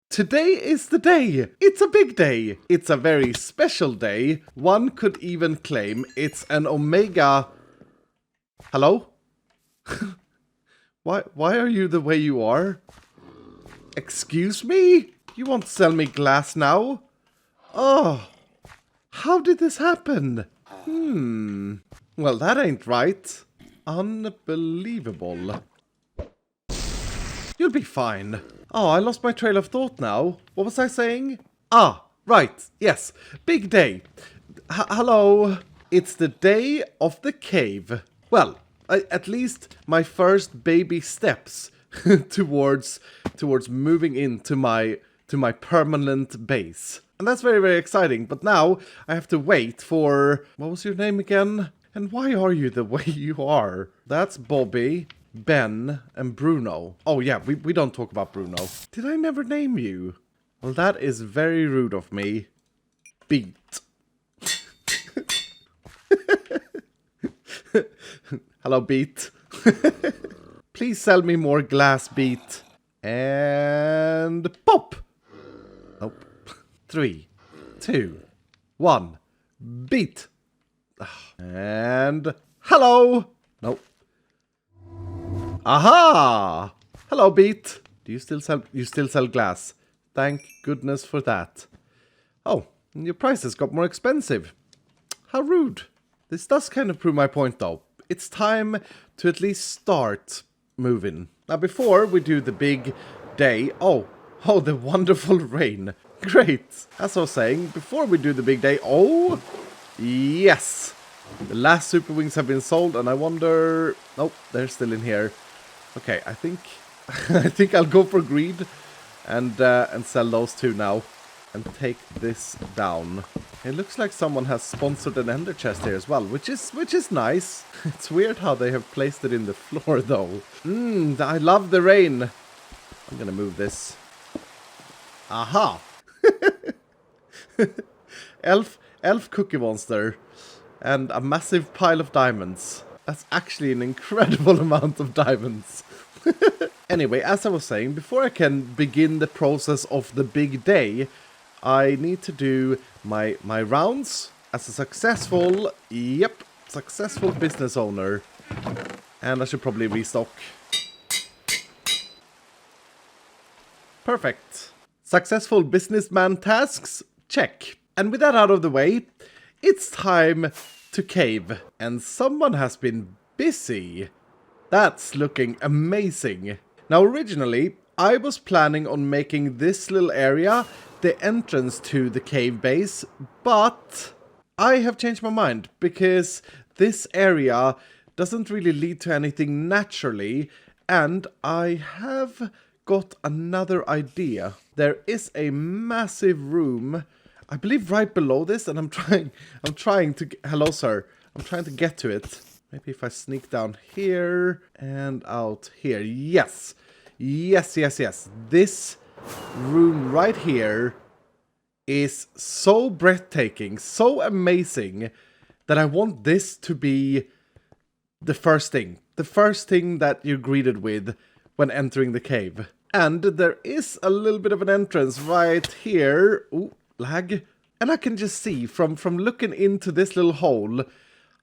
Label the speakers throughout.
Speaker 1: Today is the day. It's a big day. It's a very special day. One could even claim it's an Omega... Hello? Why are you the way you are? Excuse me? You won't sell me glass now? Oh, how did this happen? Well, that ain't right. Unbelievable. You'll be fine. Oh, I lost my trail of thought now. What was I saying? Ah, right. Yes. Big day. Hello. It's the day of the cave. Well, at least my first baby steps towards moving into my permanent base. And that's very, very exciting. But now I have to wait for... What was your name again? And why are you the way you are? That's Bobby, Ben, and Bruno. Oh yeah, we don't talk about Bruno. Did I never name you? Well, that is very rude of me. Beat. Hello, Beat. Please sell me more glass, Beat. And pop! Nope. 3, 2, 1. Beat. And hello! Nope. Aha! Hello, Beat. Do you still sell glass? Thank goodness for that. Oh, your prices got more expensive. How rude. This does kind of prove my point though. It's time to at least start moving. Now before we do the big day... Oh, the wonderful rain. Great. As I was saying, before we do the big day... Oh, yes. The last super wings have been sold and I wonder... Nope, they're still in here. Okay, I think I'll go for greed and sell those two now and take this down. It looks like someone has sponsored an ender chest here as well, which is nice. It's weird how they have placed it in the floor though. I love the rain. I'm gonna move this. Aha! elf cookie monster and a massive pile of diamonds. That's actually an incredible amount of diamonds. Anyway, as I was saying, before I can begin the process of the big day, I need to do my rounds as a successful business owner. And I should probably restock. Perfect. Successful businessman tasks? Check. And with that out of the way, it's time to cave. And someone has been busy. That's looking amazing. Now originally, I was planning on making this little area the entrance to the cave base, but I have changed my mind because this area doesn't really lead to anything naturally, and I have got another idea. There is a massive room, I believe right below this, and I'm trying to hello sir. I'm trying to get to it. Maybe if I sneak down here and out here. Yes. Yes. This room right here is so breathtaking, so amazing, that I want this to be the first thing that you're greeted with when entering the cave. And there is a little bit of an entrance right here. Ooh, lag. And I can just see from looking into this little hole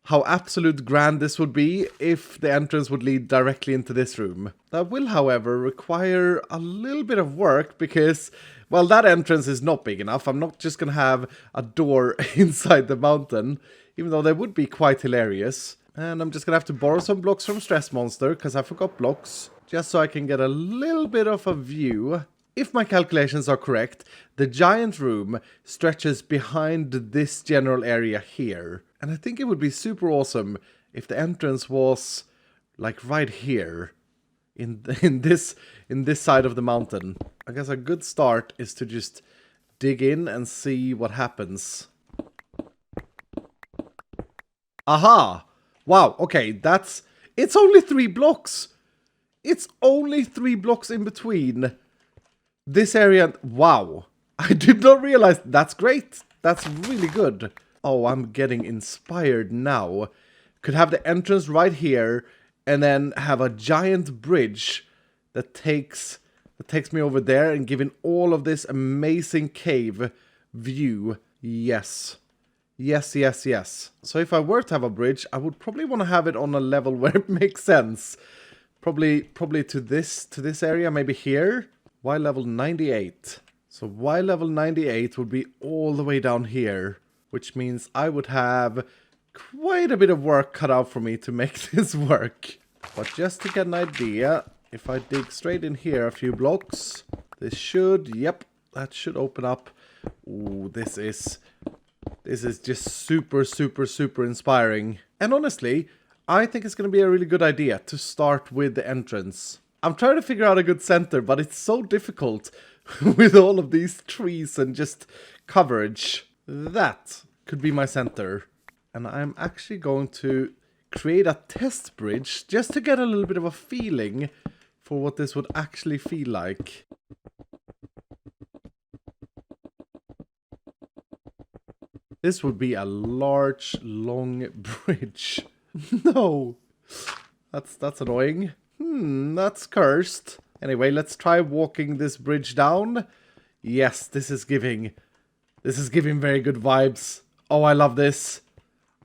Speaker 1: how absolute grand this would be if the entrance would lead directly into this room. That will, however, require a little bit of work because, well, that entrance is not big enough. I'm not just going to have a door inside the mountain, even though that would be quite hilarious. And I'm just going to have to borrow some blocks from Stress Monster because I forgot blocks, just so I can get a little bit of a view. If my calculations are correct, the giant room stretches behind this general area here. And I think it would be super awesome if the entrance was like right here in this side of the mountain. I guess a good start is to just dig in and see what happens. Aha! Wow, okay, it's only 3 blocks. It's only 3 blocks in between this area. Wow. I did not realize. That's great. That's really good. Oh, I'm getting inspired now. Could have the entrance right here and then have a giant bridge that takes that takes me over there and giving all of this amazing cave view. Yes. Yes, yes, yes. So if I were to have a bridge, I would probably want to have it on a level where it makes sense. Probably to this area, maybe here. Y level 98. So Y level 98 would be all the way down here, which means I would have quite a bit of work cut out for me to make this work. But just to get an idea, if I dig straight in here a few blocks, this should, yep, that should open up. Ooh, this is just super, super, super inspiring. And honestly, I think it's going to be a really good idea to start with the entrance. I'm trying to figure out a good center, but it's so difficult with all of these trees and just coverage. That could be my center. And I'm actually going to create a test bridge just to get a little bit of a feeling for what this would actually feel like. This would be a large, long bridge. No. That's annoying. That's cursed. Anyway, let's try walking this bridge down. Yes, this is giving very good vibes. Oh, I love this.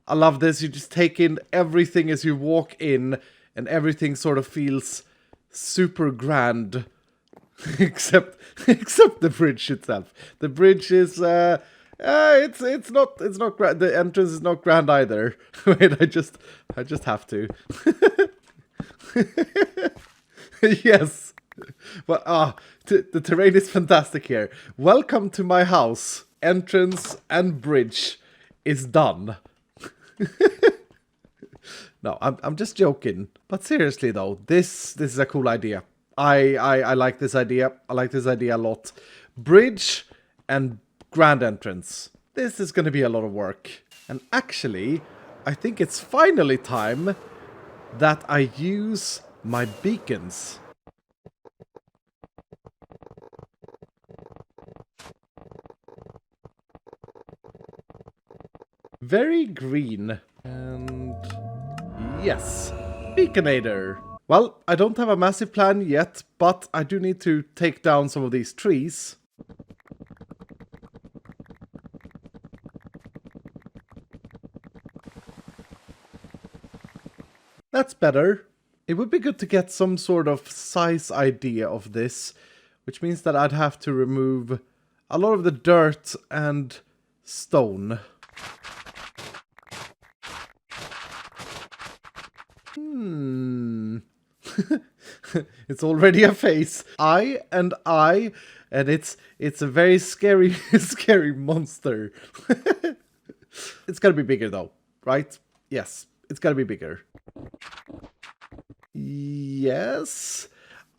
Speaker 1: I love this. You just take in everything as you walk in, and everything sort of feels super grand. except the bridge itself. The bridge is it's not grand. The entrance is not grand either. Wait, I just have to. Yes. But the terrain is fantastic here. Welcome to my house. Entrance and bridge is done. No, I'm just joking. But seriously though, this is a cool idea. I like this idea. I like this idea a lot. Bridge and grand entrance. This is going to be a lot of work. And actually, I think it's finally time that I use my beacons. Very green. And yes, Beaconator. Well, I don't have a massive plan yet, but I do need to take down some of these trees. That's better. It would be good to get some sort of size idea of this, which means that I'd have to remove a lot of the dirt and stone. It's already a face. And it's a very scary, scary monster. It's gotta be bigger though, right? Yes, it's gotta be bigger. Yes,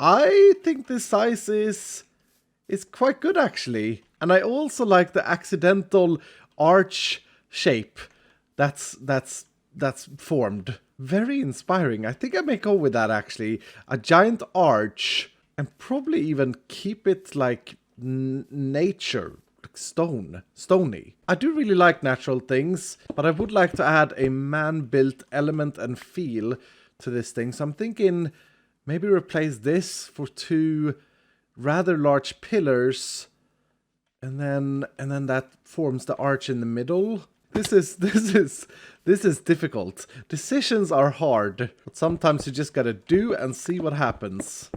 Speaker 1: I think this size is quite good actually. And I also like the accidental arch shape that's formed. Very inspiring. I think I may go with that actually. A giant arch, and probably even keep it like nature, like stony. I do really like natural things, but I would like to add a man-built element and feel to this thing. So I'm thinking maybe replace this for two rather large pillars, and then that forms the arch in the middle. This is difficult. Decisions are hard, but sometimes you just gotta do and see what happens.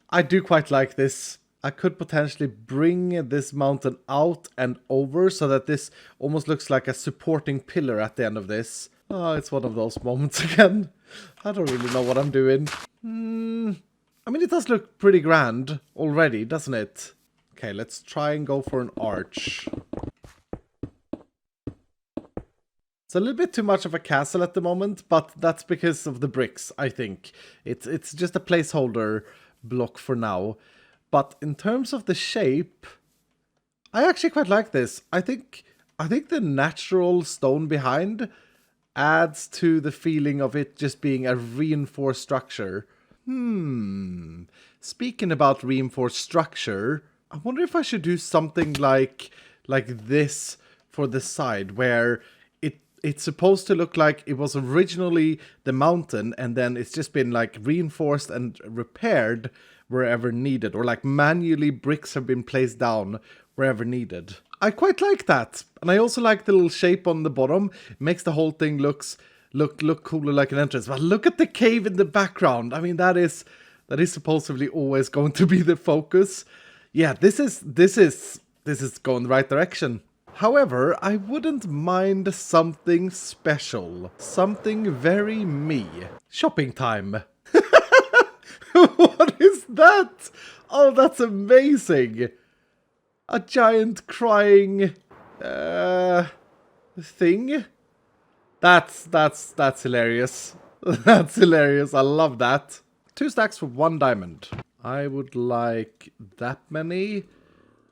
Speaker 1: I do quite like this. I could potentially bring this mountain out and over so that this almost looks like a supporting pillar at the end of this. Oh, it's one of those moments again. I don't really know what I'm doing. I mean, it does look pretty grand already, doesn't it? Okay, let's try and go for an arch. It's a little bit too much of a castle at the moment, but that's because of the bricks, I think. It's just a placeholder block for now. But in terms of the shape, I actually quite like this. I think the natural stone behind adds to the feeling of it just being a reinforced structure. Speaking about reinforced structure, I wonder if I should do something like this for the side, where it's supposed to look like it was originally the mountain, and then it's just been like reinforced and repaired wherever needed, or like manually bricks have been placed down wherever needed. I quite like that, and I also like the little shape on the bottom. It makes the whole thing look cooler, like an entrance. But look at the cave in the background. I mean, that is supposedly always going to be the focus. Yeah, this is going the right direction. However, I wouldn't mind something special. Something very me. Shopping time. What is that? Oh, that's amazing. A giant crying thing. That's hilarious. That's hilarious. I love that. 2 stacks for 1 diamond. I would like that many.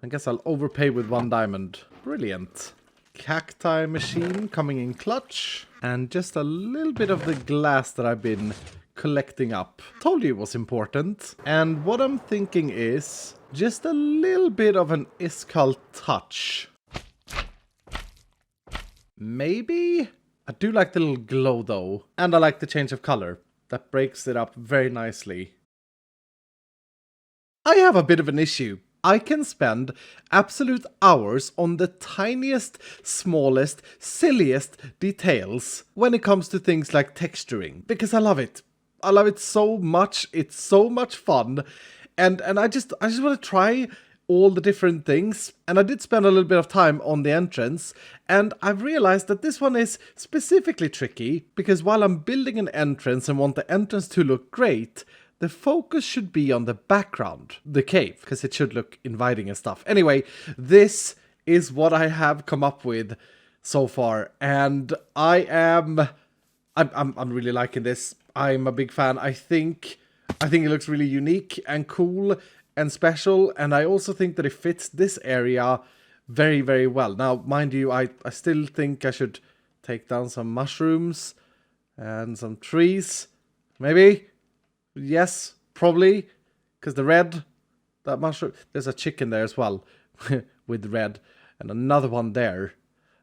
Speaker 1: I guess I'll overpay with 1 diamond. Brilliant. Cacti machine coming in clutch. And just a little bit of the glass that I've been collecting up. Told you it was important. And what I'm thinking is just a little bit of an Iskall touch. Maybe? I do like the little glow though. And I like the change of color. That breaks it up very nicely. I have a bit of an issue. I can spend absolute hours on the tiniest, smallest, silliest details when it comes to things like texturing. Because I love it. I love it so much. It's so much fun. And I just want to try all the different things. And I did spend a little bit of time on the entrance. And I've realized that this one is specifically tricky. Because while I'm building an entrance and want the entrance to look great, the focus should be on the background, the cave, because it should look inviting and stuff. Anyway, this is what I have come up with so far, and I'm really liking this. I'm a big fan. I think it looks really unique and cool and special, and I also think that it fits this area very, very well. Now, mind you, I still think I should take down some mushrooms and some trees, maybe. Yes, probably, because the red, that mushroom, there's a chicken there as well, with red, and another one there.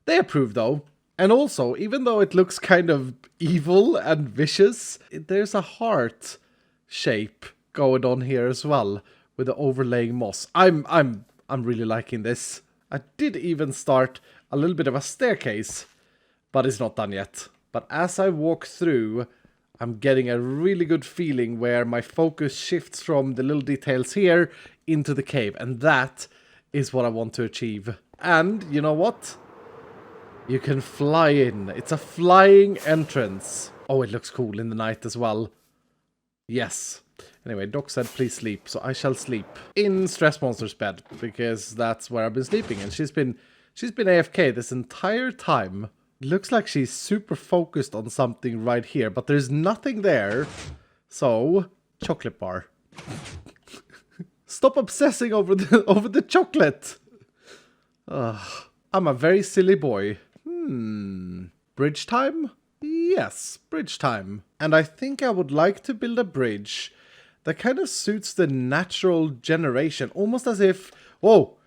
Speaker 1: They approve though, and also, even though it looks kind of evil and vicious, there's a heart shape going on here as well, with the overlaying moss. I'm really liking this. I did even start a little bit of a staircase, but it's not done yet. But as I walk through, I'm getting a really good feeling where my focus shifts from the little details here into the cave. And that is what I want to achieve. And you know what? You can fly in. It's a flying entrance. Oh, it looks cool in the night as well. Yes. Anyway, Doc said please sleep. So I shall sleep in Stress Monster's bed. Because that's where I've been sleeping. And she's been AFK this entire time. Looks like she's super focused on something right here, but there's nothing there. So, chocolate bar. Stop obsessing over the chocolate. I'm a very silly boy. Bridge time? Yes, bridge time. And I think I would like to build a bridge that kind of suits the natural generation. Almost as if... Whoa!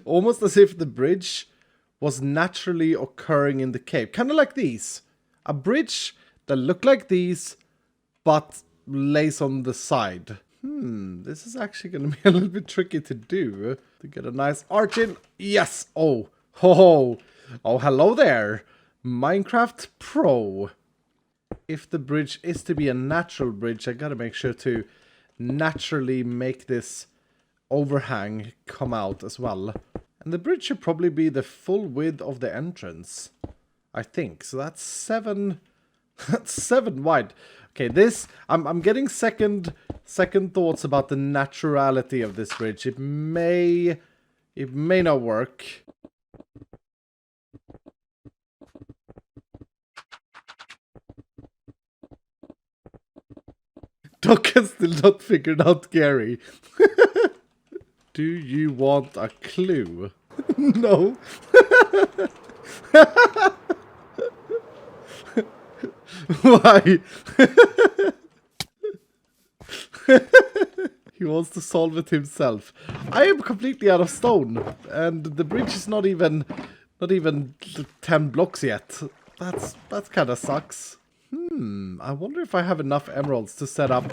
Speaker 1: Almost as if the bridge was naturally occurring in the cave. Kind of like these. A bridge that looked like these, but lays on the side. This is actually going to be a little bit tricky to do. To get a nice arch in. Yes! Oh, ho. Oh, hello there. Minecraft Pro. If the bridge is to be a natural bridge, I gotta make sure to naturally make this overhang come out as well. And the bridge should probably be the full width of the entrance, I think. So that's 7. That's 7 wide. Okay, this I'm getting second thoughts about the naturality of this bridge. It may not work. Doc has still not figured out Gary. Do you want a clue? No. Why? He wants to solve it himself. I am completely out of stone. And the bridge is not even Not even 10 blocks yet. That kind of sucks. I wonder if I have enough emeralds to set up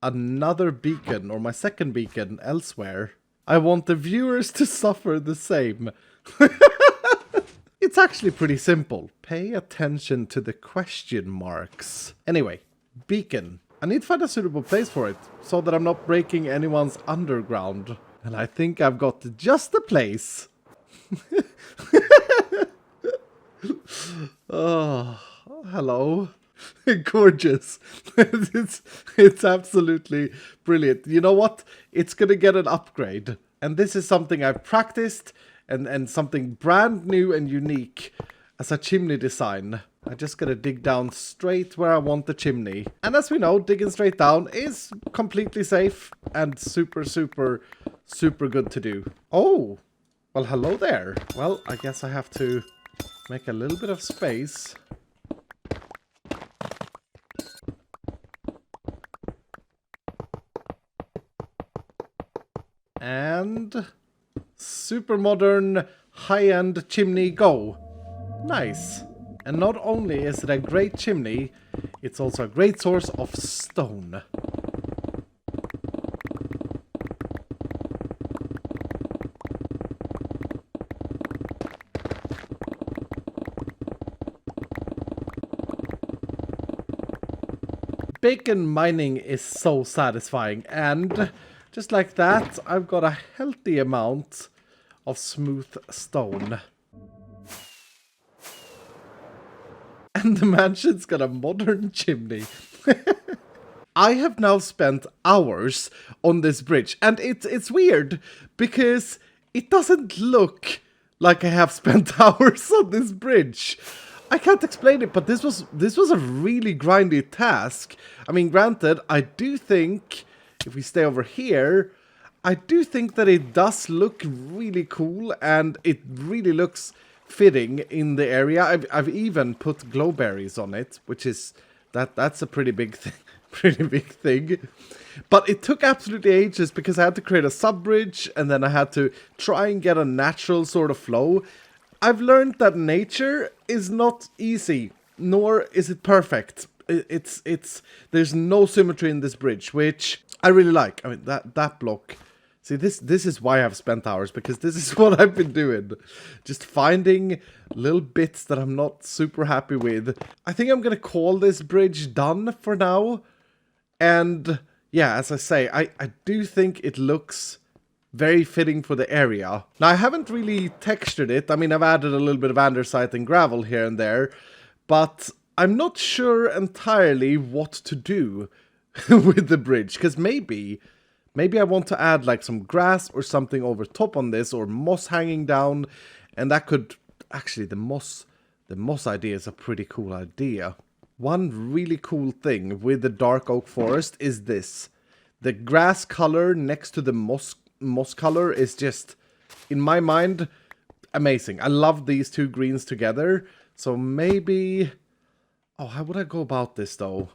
Speaker 1: another beacon or my second beacon elsewhere. I want the viewers to suffer the same. It's actually pretty simple. Pay attention to the question marks. Anyway, beacon. I need to find a suitable place for it so that I'm not breaking anyone's underground. And I think I've got just the place. Oh, hello. Gorgeous. It's absolutely brilliant. You know what? It's gonna get an upgrade. And this is something I've practiced and something brand new and unique as a chimney design. I just gotta dig down straight where I want the chimney. And as we know, digging straight down is completely safe and super good to do. Oh, well, hello there. Well, I guess I have to make a little bit of space. And super modern high-end chimney go. Nice. And not only is it a great chimney, it's also a great source of stone. Bacon mining is so satisfying, and just like that, I've got a healthy amount of smooth stone. And the mansion's got a modern chimney. I have now spent hours on this bridge, and it's weird because it doesn't look like I have spent hours on this bridge. I can't explain it, but this was a really grindy task. I mean, granted, I do think if we stay over here, I do think that it does look really cool, and it really looks fitting in the area. I've even put glowberries on it, which is that's a pretty big thing. But it took absolutely ages because I had to create a sub-bridge, and then I had to try and get a natural sort of flow. I've learned that nature is not easy, nor is it perfect. There's no symmetry in this bridge, which I really like. I mean, that block. See, this is why I've spent hours, because this is what I've been doing. Just finding little bits that I'm not super happy with. I think I'm gonna call this bridge done for now. And yeah, as I say, I do think it looks very fitting for the area. Now, I haven't really textured it. I mean, I've added a little bit of andesite and gravel here and there, but I'm not sure entirely what to do with the bridge, because maybe I want to add like some grass or something over top on this, or moss hanging down, and that could actually, the moss idea is a pretty cool idea. One really cool thing with the dark oak forest is this. The grass color next to the moss color is just, in my mind, amazing. I love these two greens together. So maybe, oh, how would I go about this though?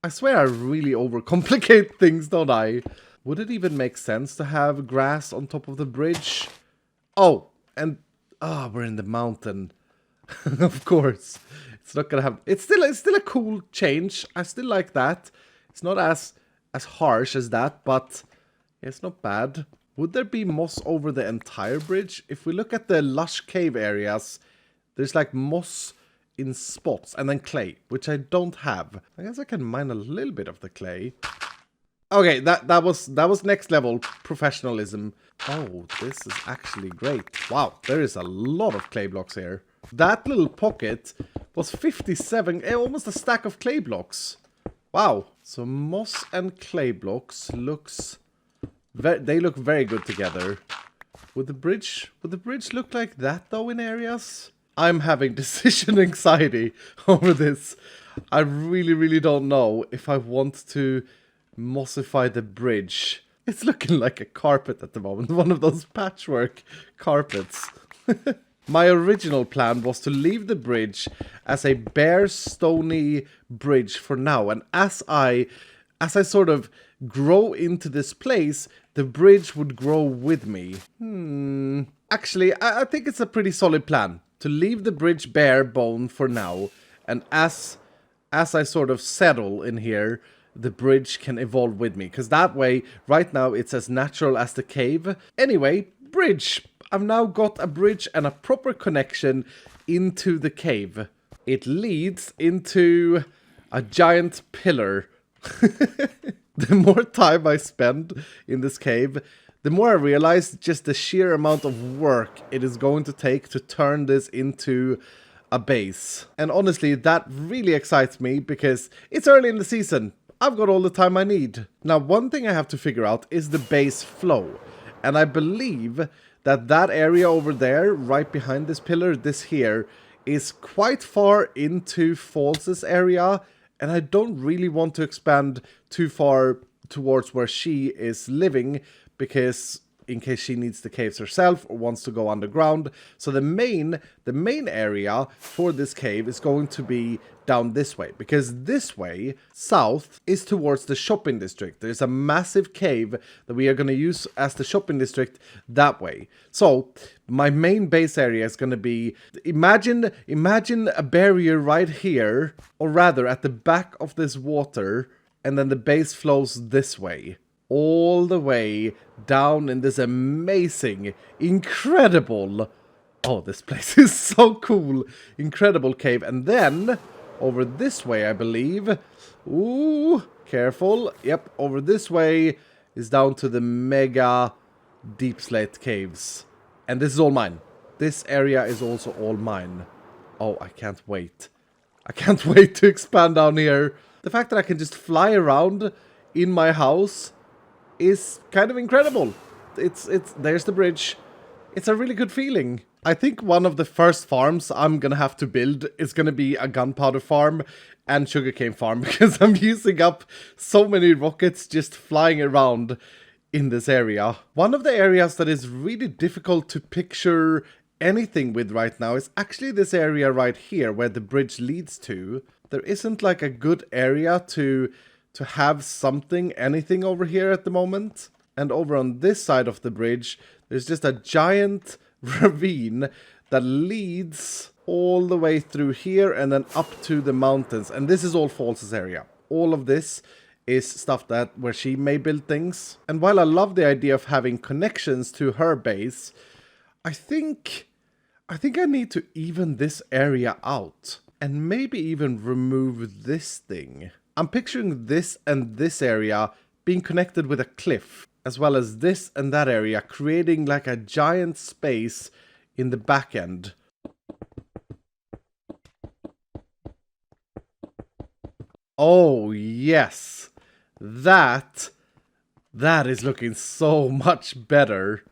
Speaker 1: I swear I really overcomplicate things, don't I? Would it even make sense to have grass on top of the bridge? Oh, and we're in the mountain. Of course. It's not gonna have, it's still a cool change. I still like that. It's not as harsh as that, but it's not bad. Would there be moss over the entire bridge? If we look at the lush cave areas, there's like moss in spots, and then clay, which I don't have. I guess I can mine a little bit of the clay. Okay, that was next level professionalism. Oh, this is actually great. Wow, there is a lot of clay blocks here. That little pocket was 57, almost a stack of clay blocks. Wow. So moss and clay blocks they look very good together. Would the bridge look like that though in areas? I'm having decision anxiety over this. I really don't know if I want to mossify the bridge. It's looking like a carpet at the moment, one of those patchwork carpets. My original plan was to leave the bridge as a bare stony bridge for now, and as I sort of grow into this place, the bridge would grow with me. Actually, I think it's a pretty solid plan to leave the bridge bare bone for now. And as I sort of settle in here, the bridge can evolve with me. Because that way, right now, it's as natural as the cave. Anyway, bridge. I've now got a bridge and a proper connection into the cave. It leads into a giant pillar. The more time I spend in this cave, the more I realize just the sheer amount of work it is going to take to turn this into a base. And honestly, that really excites me because it's early in the season. I've got all the time I need. Now, one thing I have to figure out is the base flow. And I believe that that area over there, right behind this pillar, this here, is quite far into False's area. And I don't really want to expand too far towards where she is living, because in case she needs the caves herself or wants to go underground. So the main area for this cave is going to be down this way, because this way south is towards the shopping district. There's a massive cave that we are going to use as the shopping district that way. So my main base area is going to be, imagine a barrier right here, or rather at the back of this water, and then the base flows this way, all the way down in this amazing, incredible, oh, this place is so cool, incredible cave. And then over this way, I believe, ooh, careful, yep, over this way is down to the mega deep slate caves. And this is all mine. This area is also all mine. Oh, I can't wait. I can't wait to expand down here. The fact that I can just fly around in my house is kind of incredible. There's the bridge. It's a really good feeling. I think one of the first farms I'm gonna have to build is gonna be a gunpowder farm and sugarcane farm, because I'm using up so many rockets just flying around in this area. One of the areas that is really difficult to picture anything with right now is actually this area right here where the bridge leads to. There isn't like a good area to have something, anything over here at the moment. And over on this side of the bridge, there's just a giant ravine that leads all the way through here and then up to the mountains. And this is all False's area. All of this is stuff that where she may build things. And while I love the idea of having connections to her base, I think I need to even this area out and maybe even remove this thing. I'm picturing this and this area being connected with a cliff, as well as this and that area, creating like a giant space in the back end. Oh, yes. That is looking so much better.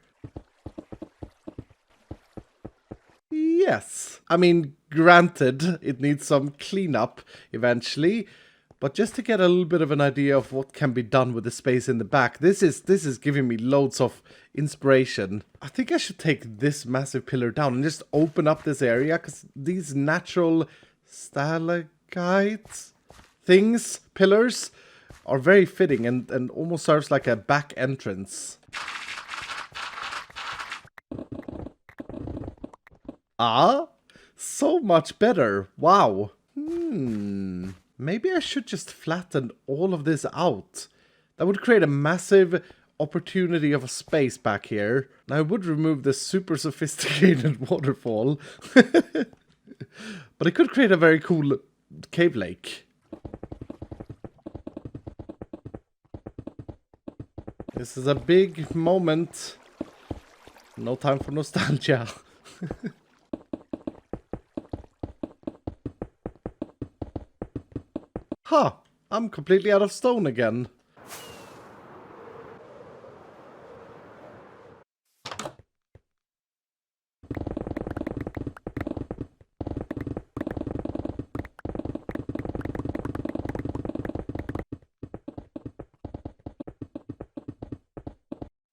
Speaker 1: Yes. I mean, granted, it needs some cleanup eventually, but just to get a little bit of an idea of what can be done with the space in the back, this is giving me loads of inspiration. I think I should take this massive pillar down and just open up this area, because these natural stalagmites things, pillars, are very fitting and almost serves like a back entrance. Ah, so much better. Wow. Maybe I should just flatten all of this out. That would create a massive opportunity of a space back here. Now I would remove this super sophisticated waterfall. But it could create a very cool cave lake. This is a big moment. No time for nostalgia. Huh, I'm completely out of stone again.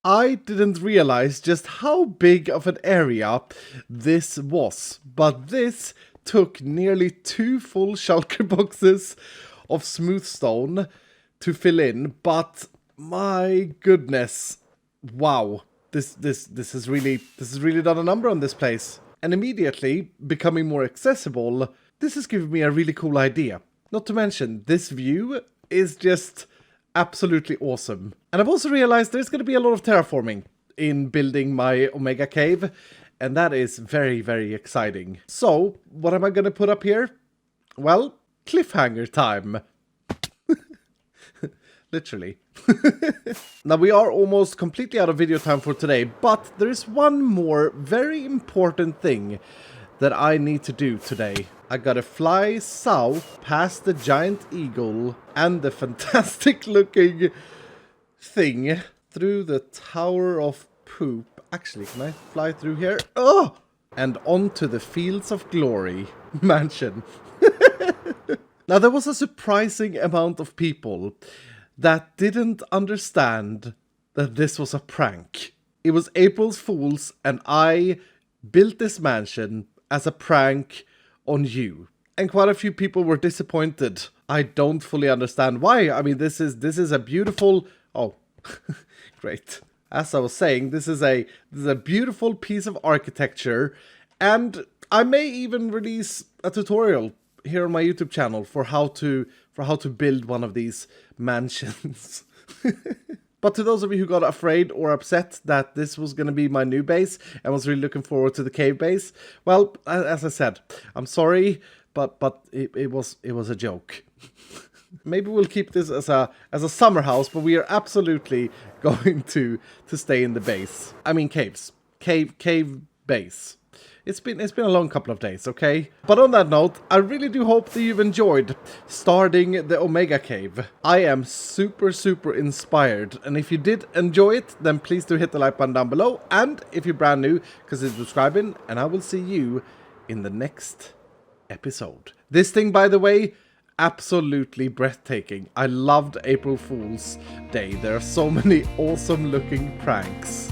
Speaker 1: I didn't realize just how big of an area this was, but this took nearly 2 full shulker boxes of smooth stone to fill in, but My goodness. Wow. This has really done a number on this place. And immediately becoming more accessible, this has given me a really cool idea. Not to mention, this view is just absolutely awesome. And I've also realized there's going to be a lot of terraforming in building my Omega Cave, and that is very, very exciting. So, what am I going to put up here? Well, cliffhanger time. Literally. Now, we are almost completely out of video time for today, but there is one more very important thing that I need to do today. I gotta fly south past the giant eagle and the fantastic looking thing through the Tower of Poop. Actually, can I fly through here? Oh! And onto the Fields of Glory mansion. Now, there was a surprising amount of people that didn't understand that this was a prank. It was April's Fools, and I built this mansion as a prank on you. And quite a few people were disappointed. I don't fully understand why. I mean, this is a beautiful... Oh, great. As I was saying, this is a beautiful piece of architecture, and I may even release a tutorial here on my YouTube channel for how to build one of these mansions. But to those of you who got afraid or upset that this was going to be my new base and was really looking forward to the cave base, well, as I said, I'm sorry, but it was a joke. Maybe we'll keep this as a summer house, but we are absolutely going to stay in the base. I mean caves. Cave base. It's been a long couple of days, okay? But on that note, I really do hope that you've enjoyed starting the Omega Cave. I am super, super inspired, and if you did enjoy it, then please do hit the like button down below, and if you're brand new, consider subscribing, and I will see you in the next episode. This thing, by the way, absolutely breathtaking. I loved April Fool's Day. There are so many awesome looking pranks.